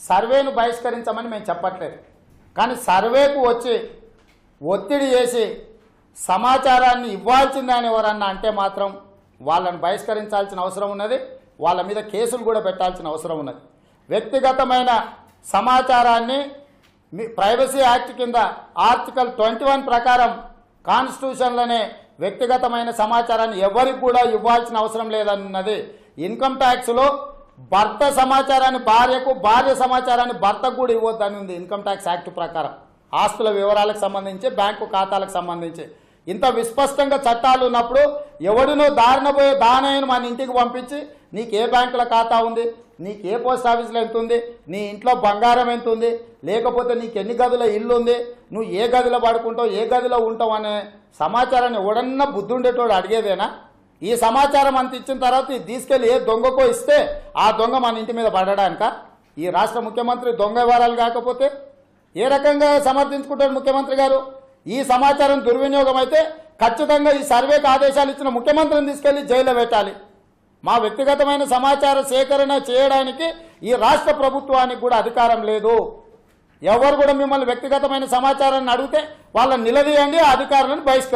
సర్వేను బహిష్కరించమని మేము చెప్పట్లేదు. కానీ సర్వేకు వచ్చి ఒత్తిడి చేసి సమాచారాన్ని ఇవ్వాల్సిందని ఎవరన్నా అంటే మాత్రం వాళ్ళని బహిష్కరించాల్సిన అవసరం ఉన్నది. వాళ్ళ మీద కేసులు కూడా పెట్టాల్సిన అవసరం ఉన్నది. వ్యక్తిగతమైన సమాచారాన్ని ప్రైవసీ యాక్ట్ కింద ఆర్టికల్ 21 ప్రకారం కాన్స్టిట్యూషన్లోనే వ్యక్తిగతమైన సమాచారాన్ని ఎవరికి కూడా ఇవ్వాల్సిన అవసరం లేదన్నది. ఇన్కమ్ ట్యాక్స్లో భర్త సమాచారాన్ని భార్యకు, భార్య సమాచారాన్ని భర్తకు కూడా ఇవ్వద్దని ఉంది ఇన్కమ్ ట్యాక్స్ యాక్ట్ ప్రకారం. ఆస్తుల వివరాలకు సంబంధించి, బ్యాంకు ఖాతాలకు సంబంధించి ఇంత విస్పష్టంగా చట్టాలు ఉన్నప్పుడు ఎవడినో దారిన పోయే దానయ్యను మన ఇంటికి పంపించి నీకు ఏ బ్యాంకుల ఖాతా ఉంది, నీకు ఏ పోస్ట్ ఆఫీస్లో ఎంత ఉంది, నీ ఇంట్లో బంగారం ఎంత ఉంది, లేకపోతే నీకు ఎన్ని గదుల ఇల్లు ఉంది, నువ్వు ఏ గదిలో పడుకుంటావు, ఏ గదిలో ఉంటావు అనే సమాచారాన్ని ఎవడన్నా బుద్ధి ఉండేటోడు అడిగేదేనా? ఈ సమాచారం అంత ఇచ్చిన తర్వాత ఇది తీసుకెళ్ళి ఏ దొంగకో ఇస్తే ఆ దొంగ మన ఇంటి మీద పడడానిక? ఈ రాష్ట్ర ముఖ్యమంత్రి దొంగ వివరాలు కాకపోతే ఏ రకంగా సమర్థించుకుంటాడు ముఖ్యమంత్రి గారు? ఈ సమాచారం దుర్వినియోగం అయితే ఖచ్చితంగా ఈ సర్వేకి ఆదేశాలు ఇచ్చిన ముఖ్యమంత్రిని తీసుకెళ్లి జైల్లో పెట్టాలి. మా వ్యక్తిగతమైన సమాచార సేకరణ చేయడానికి ఈ రాష్ట్ర ప్రభుత్వానికి కూడా అధికారం లేదు. ఎవరు కూడా మిమ్మల్ని వ్యక్తిగతమైన సమాచారాన్ని అడిగితే వాళ్ళని నిలదీయండి, ఆ అధికారులను బహిష్కరించండి.